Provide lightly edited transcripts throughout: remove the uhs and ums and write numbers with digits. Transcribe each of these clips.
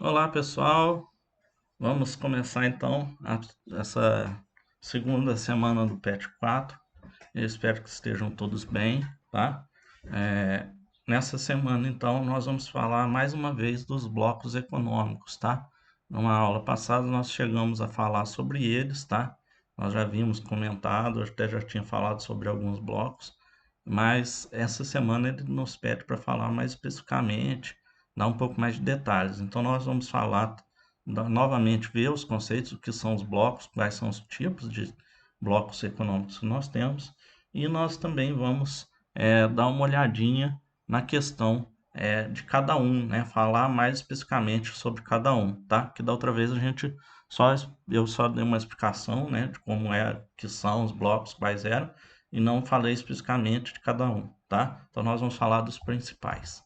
Olá, pessoal. Vamos começar então essa segunda semana do PET 4. Eu espero que estejam todos bem, tá? É, Nessa semana, então, nós vamos falar mais uma vez dos blocos econômicos, tá? Numa aula passada, nós chegamos a falar sobre eles, tá? Nós já havíamos comentado, eu até já tinha falado sobre alguns blocos, mas essa semana ele nos pede para falar mais especificamente, dar um pouco mais de detalhes. Então, nós vamos falar, novamente, ver os conceitos, o que são os blocos, quais são os tipos de blocos econômicos que nós temos, e nós também vamos dar uma olhadinha na questão de cada um, né? Falar mais especificamente sobre cada um, tá? Que da outra vez eu só dei uma explicação, né, de como é que são os blocos, quais eram, e não falei especificamente de cada um, tá? Então nós vamos falar dos principais.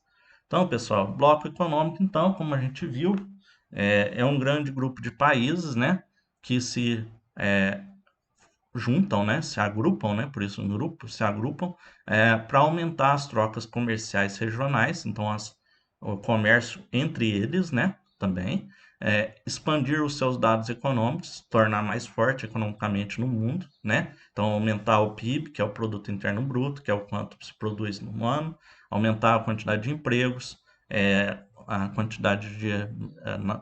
Então, pessoal, bloco econômico, então, como a gente viu, é um grande grupo de países, né, que se é, juntam, né, se agrupam, né, por isso um grupo, se agrupam para aumentar as trocas comerciais regionais, então o comércio entre eles, né, também, expandir os seus dados econômicos, tornar mais forte economicamente no mundo, né, então aumentar o PIB, que é o Produto Interno Bruto, que é o quanto se produz no ano, aumentar a quantidade de empregos, a quantidade de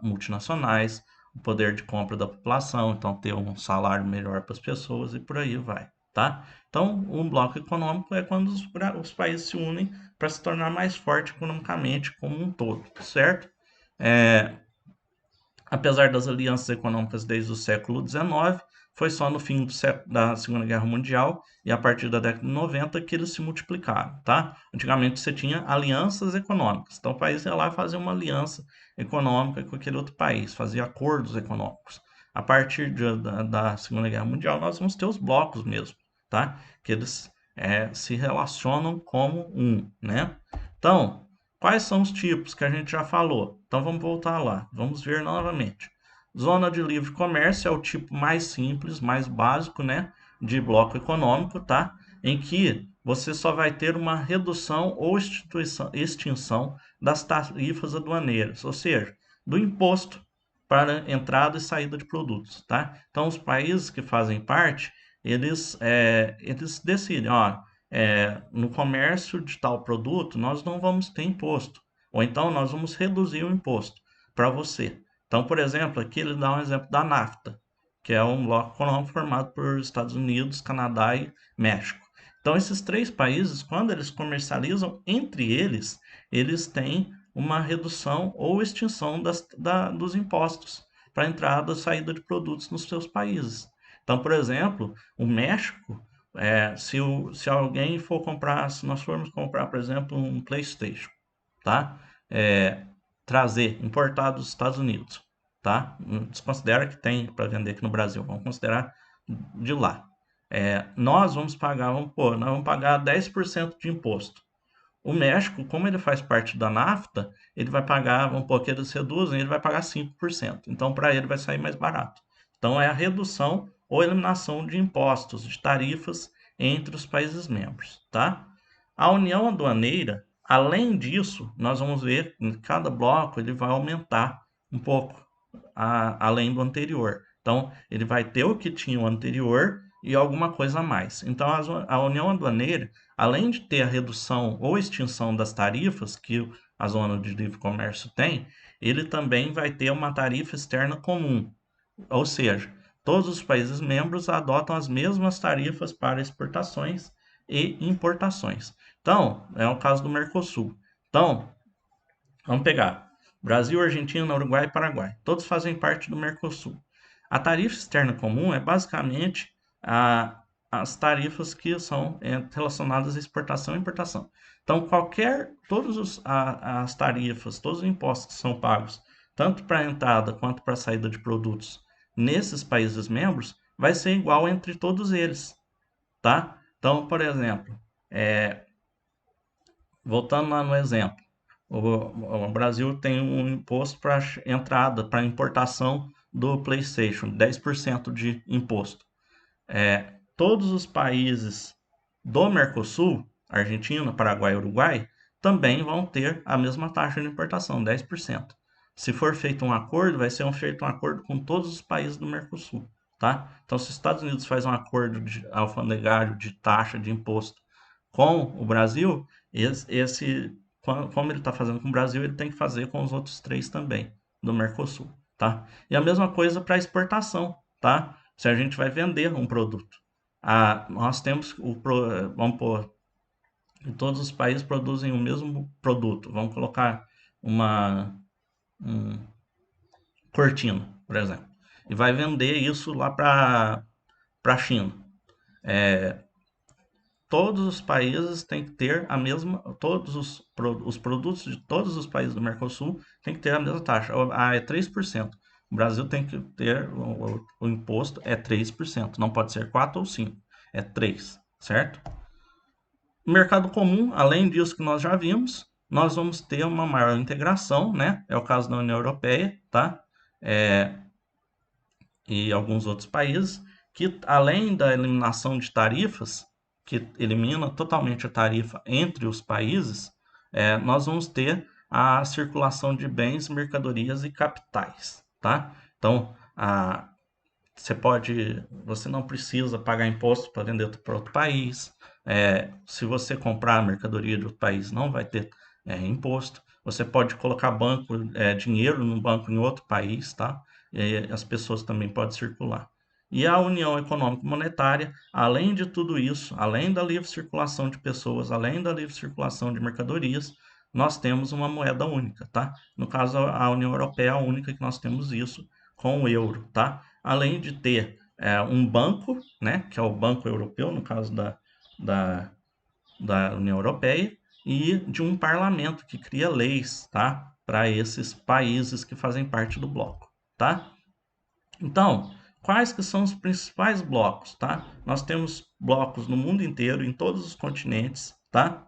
multinacionais, o poder de compra da população, então ter um salário melhor para as pessoas e por aí vai, tá? Então, um bloco econômico é quando os países se unem para se tornar mais forte economicamente como um todo, certo? É, Apesar das alianças econômicas desde o século XIX, foi só no fim da Segunda Guerra Mundial e a partir da década de 90 que eles se multiplicaram, tá? Antigamente você tinha alianças econômicas, então o país ia lá fazer uma aliança econômica com aquele outro país, fazia acordos econômicos. A partir da Segunda Guerra Mundial nós vamos ter os blocos mesmo, tá? Que eles se relacionam como um, né? Então, quais são os tipos que a gente já falou? Então vamos voltar lá, vamos ver novamente. Zona de livre comércio é o tipo mais simples, mais básico, né, de bloco econômico, tá? Em que você só vai ter uma redução ou extinção das tarifas aduaneiras, ou seja, do imposto para entrada e saída de produtos, tá? Então os países que fazem parte, eles decidem, ó, no comércio de tal produto, nós não vamos ter imposto. Ou então nós vamos reduzir o imposto para você. Então, por exemplo, aqui ele dá um exemplo da NAFTA, que é um bloco econômico formado por Estados Unidos, Canadá e México. Então, esses três países, quando eles comercializam entre eles, eles têm uma redução ou extinção dos impostos para entrada e saída de produtos nos seus países. Então, por exemplo, o México se alguém for comprar, se nós formos comprar, por exemplo, um PlayStation, tá? É, Trazer, importar dos Estados Unidos, tá? Desconsidera que tem para vender aqui no Brasil, vamos considerar de lá. Nós vamos pagar, nós vamos pagar 10% de imposto. O México, como ele faz parte da NAFTA, ele vai pagar, vamos supor que eles reduzem, ele vai pagar 5%. Então, para ele vai sair mais barato. Então, é a redução ou eliminação de impostos, de tarifas entre os países membros, tá? A União Aduaneira, além disso, nós vamos ver que cada bloco ele vai aumentar um pouco além do anterior. Então, ele vai ter o que tinha o anterior e alguma coisa a mais. Então, a União Aduaneira, além de ter a redução ou extinção das tarifas que a zona de livre comércio tem, ele também vai ter uma tarifa externa comum, ou seja, todos os países membros adotam as mesmas tarifas para exportações e importações. Então, é o caso do Mercosul. Então, vamos pegar Brasil, Argentina, Uruguai e Paraguai. Todos fazem parte do Mercosul. A tarifa externa comum é basicamente as tarifas que são relacionadas à exportação e importação. Então, as tarifas, todos os impostos que são pagos, tanto para a entrada quanto para a saída de produtos nesses países membros, vai ser igual entre todos eles, tá? Então, por exemplo, é, voltando lá no exemplo, o Brasil tem um imposto para entrada, para importação do PlayStation, 10% de imposto. Todos os países do Mercosul, Argentina, Paraguai e Uruguai, também vão ter a mesma taxa de importação, 10%. Se for feito um acordo, vai ser feito um acordo com todos os países do Mercosul, tá? Então, se os Estados Unidos faz um acordo de alfandegário, de taxa, de imposto com o Brasil, como ele está fazendo com o Brasil, ele tem que fazer com os outros três também do Mercosul, tá? E a mesma coisa para exportação, tá? Se a gente vai vender um produto, nós temos vamos pôr, todos os países produzem o mesmo produto. Vamos colocar uma um cortina, por exemplo, e vai vender isso lá para a China. Todos os países têm que ter a mesma, todos os produtos de todos os países do Mercosul têm que ter a mesma taxa. É 3%. O Brasil tem que ter, o imposto é 3%, não pode ser 4 ou 5, é 3, certo? O mercado comum, além disso que nós já vimos, nós vamos ter uma maior integração, né? É o caso da União Europeia, tá? E alguns outros países, que além da eliminação de tarifas, que elimina totalmente a tarifa entre os países, nós vamos ter a circulação de bens, mercadorias e capitais, tá? Então, você não precisa pagar imposto para vender para outro país. Se você comprar mercadoria de outro país, não vai ter imposto. Você pode colocar dinheiro num banco em outro país, tá? E as pessoas também podem circular. E a União Econômica e Monetária, além de tudo isso, além da livre circulação de pessoas, além da livre circulação de mercadorias, nós temos uma moeda única, tá? No caso, a União Europeia é a única que nós temos isso com o euro, tá? Além de ter um banco, né, que é o Banco Europeu, no caso da, da União Europeia, e de um parlamento que cria leis, tá, para esses países que fazem parte do bloco, tá? Então, quais que são os principais blocos, tá? Nós temos blocos no mundo inteiro, em todos os continentes, tá?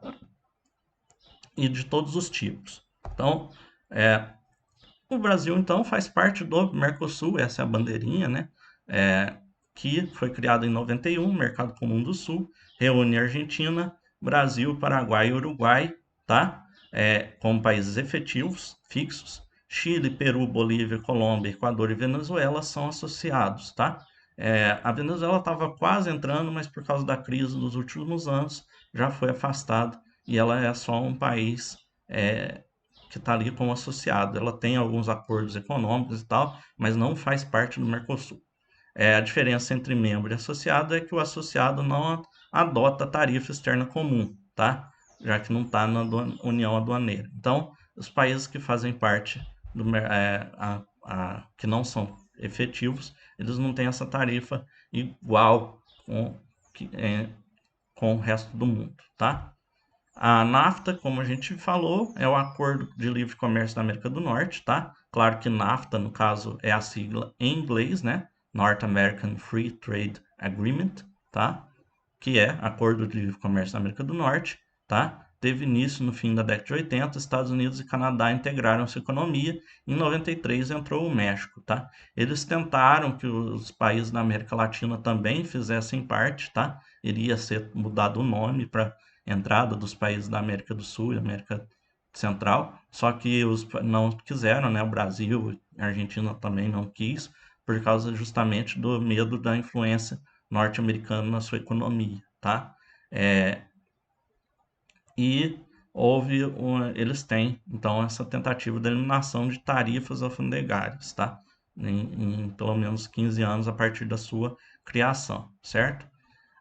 E de todos os tipos. Então, o Brasil, então, faz parte do Mercosul, essa é a bandeirinha, né? Que foi criado em 91, Mercado Comum do Sul, reúne Argentina, Brasil, Paraguai e Uruguai, tá? Como países efetivos, fixos. Chile, Peru, Bolívia, Colômbia, Equador e Venezuela são associados, tá? A Venezuela estava quase entrando, mas por causa da crise dos últimos anos já foi afastada e ela é só um país que está ali como associado. Ela tem alguns acordos econômicos e tal, mas não faz parte do Mercosul. A diferença entre membro e associado é que o associado não adota tarifa externa comum, tá? Já que não está na União Aduaneira. Então, os países que fazem parte que não são efetivos, eles não têm essa tarifa igual com o resto do mundo, tá? A NAFTA, como a gente falou, é o Acordo de Livre Comércio da América do Norte, tá? Claro que NAFTA, no caso, é a sigla em inglês, né? North American Free Trade Agreement, tá? Que é Acordo de Livre Comércio da América do Norte, tá? Teve início no fim da década de 80, Estados Unidos e Canadá integraram sua economia. Em 93 entrou o México, tá? Eles tentaram que os países da América Latina também fizessem parte, tá? Iria ser mudado o nome para entrada dos países da América do Sul e América Central, só que os não quiseram, né? O Brasil, a Argentina também não quis, por causa justamente do medo da influência norte-americana na sua economia, tá? E eles têm, então, essa tentativa de eliminação de tarifas alfandegárias, tá? Em pelo menos 15 anos a partir da sua criação, certo?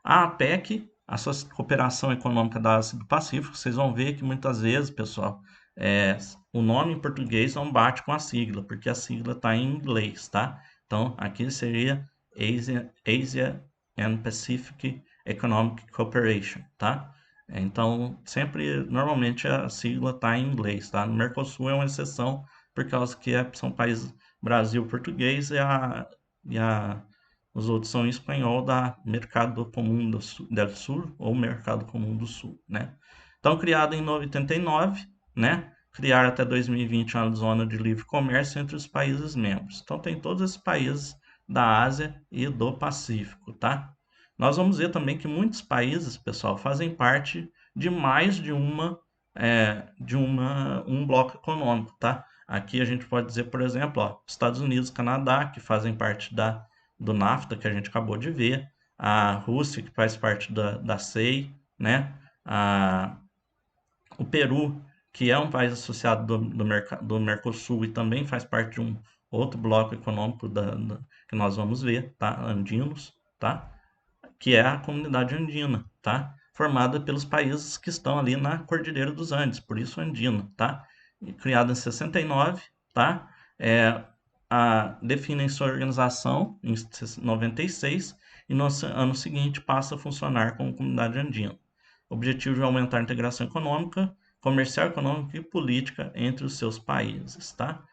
A APEC, a Cooperação Econômica da Ásia do Pacífico, vocês vão ver que muitas vezes, pessoal, o nome em português não bate com a sigla, porque a sigla está em inglês, tá? Então, aqui seria Asia and Pacific Economic Cooperation, tá? Então, normalmente a sigla está em inglês, tá? No Mercosul é uma exceção, por causa que são países Brasil português os outros são em espanhol da Mercado Comum do Sul ou Mercado Comum do Sul, né? Então, criado em 89, né? Criar até 2020 uma zona de livre comércio entre os países membros. Então, tem todos esses países da Ásia e do Pacífico, tá? Nós vamos ver também que muitos países, pessoal, fazem parte de mais de um bloco econômico, tá? Aqui a gente pode dizer, por exemplo, ó, Estados Unidos, Canadá, que fazem parte do NAFTA, que a gente acabou de ver, a Rússia, que faz parte da CEI, né? A, o Peru, que é um país associado do Mercosul e também faz parte de um outro bloco econômico que nós vamos ver, tá? Andinos, tá? Que é a comunidade andina, tá? Formada pelos países que estão ali na Cordilheira dos Andes, por isso andina, tá? E criada em 69, tá? Definem sua organização em 96 e no ano seguinte passa a funcionar como comunidade andina. O objetivo é aumentar a integração econômica, comercial, econômica e política entre os seus países, tá?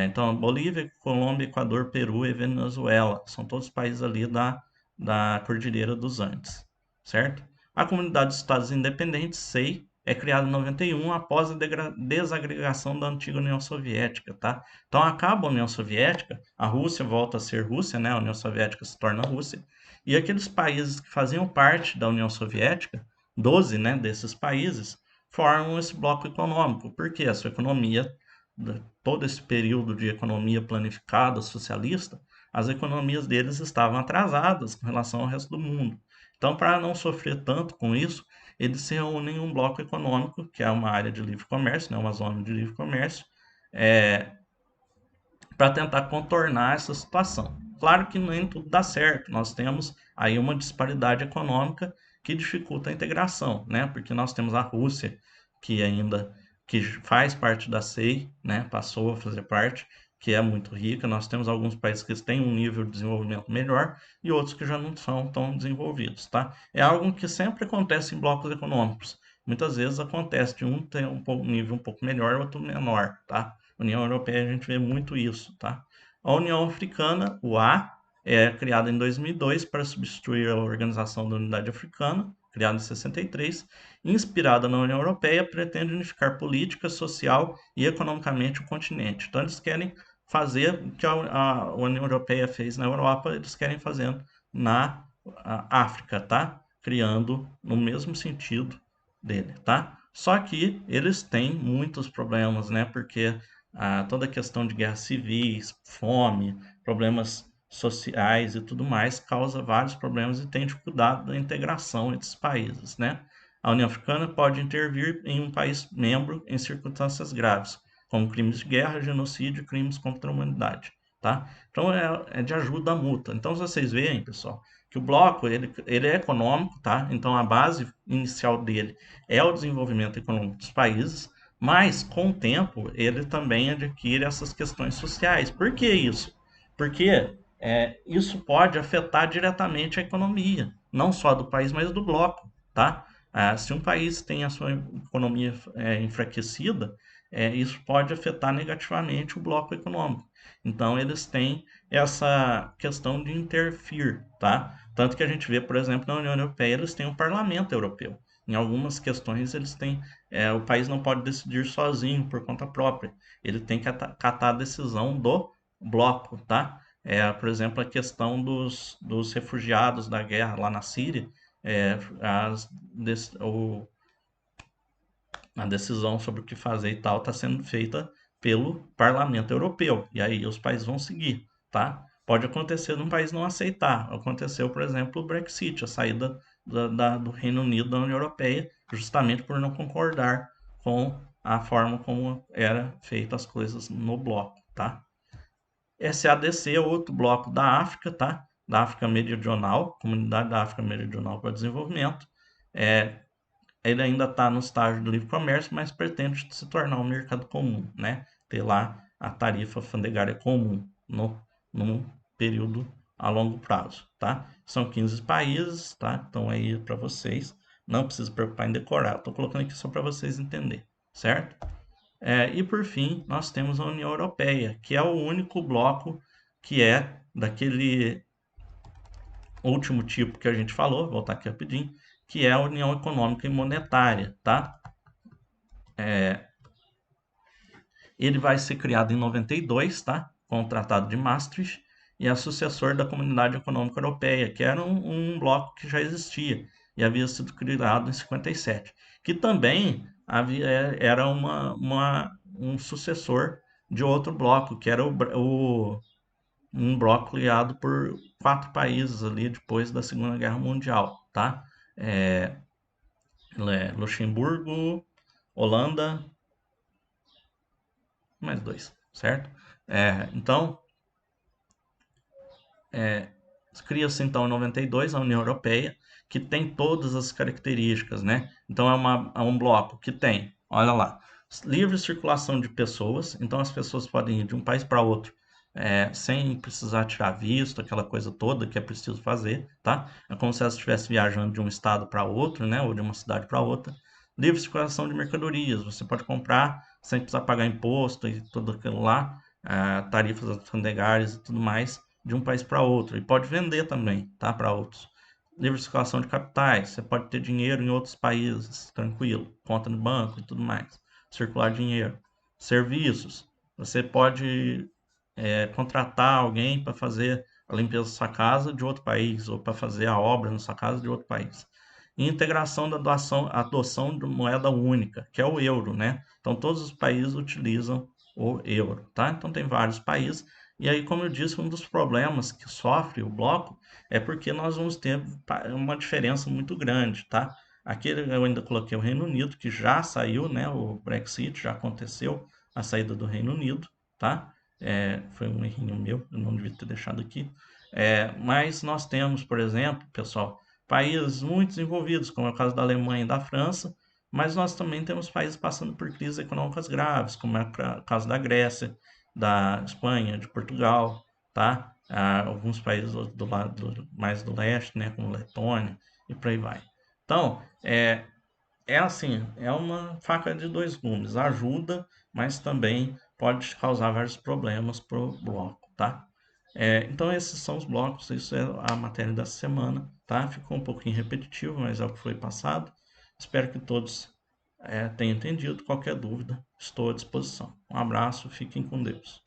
Então, Bolívia, Colômbia, Equador, Peru e Venezuela são todos países ali da Cordilheira dos Andes, certo? A Comunidade dos Estados Independentes, SEI, é criada em 91 após a desagregação da antiga União Soviética, tá? Então, acaba a União Soviética, a Rússia volta a ser Rússia, né? A União Soviética se torna Rússia, e aqueles países que faziam parte da União Soviética, 12, né, desses países, formam esse bloco econômico, porque a sua economia todo esse período de economia planificada socialista, as economias deles estavam atrasadas com relação ao resto do mundo. Então, para não sofrer tanto com isso, eles se reúnem em um bloco econômico, que é uma área de livre comércio, né, uma zona de livre comércio, para tentar contornar essa situação. Claro que nem tudo dá certo, nós temos aí uma disparidade econômica que dificulta a integração, né? Porque nós temos a Rússia, que faz parte da CEI, né? Passou a fazer parte, que é muito rica. Nós temos alguns países que têm um nível de desenvolvimento melhor e outros que já não são tão desenvolvidos, tá? É algo que sempre acontece em blocos econômicos. Muitas vezes acontece de um ter um nível um pouco melhor, outro menor, tá? União Europeia a gente vê muito isso, tá? A União Africana, o A, é criada em 2002 para substituir a Organização da Unidade Africana, criada em 63, inspirada na União Europeia, pretende unificar política, social e economicamente o continente. Então eles querem fazer o que a União Europeia fez na Europa, eles querem fazer na África, tá? Criando no mesmo sentido dele, tá? Só que eles têm muitos problemas, né? Porque toda a questão de guerras civis, fome, problemas sociais e tudo mais causa vários problemas e tem dificuldade da integração entre os países, né? A União Africana pode intervir em um país membro em circunstâncias graves, como crimes de guerra, genocídio e crimes contra a humanidade, tá? Então é de ajuda mútua. Então vocês veem, pessoal, que o bloco ele é econômico, tá? Então a base inicial dele é o desenvolvimento econômico dos países, mas com o tempo ele também adquire essas questões sociais. Por que isso? Porque isso pode afetar diretamente a economia, não só do país, mas do bloco, tá? Se um país tem a sua economia enfraquecida, isso pode afetar negativamente o bloco econômico. Então, eles têm essa questão de interferir, tá? Tanto que a gente vê, por exemplo, na União Europeia, eles têm um parlamento europeu. Em algumas questões, eles têm. O país não pode decidir sozinho, por conta própria. Ele tem que acatar a decisão do bloco, tá? Por exemplo, a questão dos refugiados da guerra lá na Síria, é, as, a decisão sobre o que fazer e tal está sendo feita pelo Parlamento Europeu. E aí os países vão seguir, tá? Pode acontecer de um país não aceitar. Aconteceu, por exemplo, o Brexit, a saída do Reino Unido da União Europeia, justamente por não concordar com a forma como era feita as coisas no bloco, tá? SADC é outro bloco da África, tá? Da África Meridional, Comunidade da África Meridional para Desenvolvimento. Ele ainda está no estágio do livre comércio, mas pretende se tornar um mercado comum, né? Ter lá a tarifa alfandegária comum num período a longo prazo, tá? São 15 países, tá? Então aí para vocês, não precisa se preocupar em decorar, estou colocando aqui só para vocês entenderem, certo? E por fim, nós temos a União Europeia, que é o único bloco que é daquele último tipo que a gente falou, vou voltar aqui rapidinho, que é a União Econômica e Monetária, tá? Ele vai ser criado em 92, tá? Com o Tratado de Maastricht, e é sucessor da Comunidade Econômica Europeia, que era um bloco que já existia e havia sido criado em 57, que também era um sucessor de outro bloco, que era um bloco criado por 4 países ali depois da Segunda Guerra Mundial, tá? É, Luxemburgo, Holanda, mais 2, certo? Então, cria-se então em 92 a União Europeia, que tem todas as características, né? Então é um bloco que tem, olha lá, livre circulação de pessoas, então as pessoas podem ir de um país para outro sem precisar tirar visto, aquela coisa toda que é preciso fazer, tá? É como se elas estivessem viajando de um estado para outro, né? Ou de uma cidade para outra. Livre circulação de mercadorias, você pode comprar sem precisar pagar imposto e tudo aquilo lá, tarifas alfandegárias e tudo mais de um país para outro e pode vender também, tá, para outros. Livre circulação de capitais, você pode ter dinheiro em outros países, tranquilo, conta no banco e tudo mais, circular dinheiro. Serviços, você pode contratar alguém para fazer a limpeza da sua casa de outro país ou para fazer a obra na sua casa de outro país. E integração da adoção de moeda única, que é o euro, né? Então todos os países utilizam o euro, tá? Então tem vários países e aí, como eu disse, um dos problemas que sofre o bloco é porque nós vamos ter uma diferença muito grande, tá? Aqui eu ainda coloquei o Reino Unido, que já saiu, né? O Brexit já aconteceu, a saída do Reino Unido, tá? Foi um errinho meu, eu não devia ter deixado aqui. Mas nós temos, por exemplo, pessoal, países muito desenvolvidos, como é o caso da Alemanha e da França, mas nós também temos países passando por crises econômicas graves, como é o caso da Grécia, da Espanha, de Portugal, tá? Alguns países do lado mais do leste, né, como Letônia e por aí vai. Então, assim, é uma faca de dois gumes, ajuda, mas também pode causar vários problemas para o bloco, tá? Então esses são os blocos, isso é a matéria da semana, tá? Ficou um pouquinho repetitivo, mas é o que foi passado. Espero que todos tenham entendido. Qualquer dúvida, estou à disposição. Um abraço, fiquem com Deus.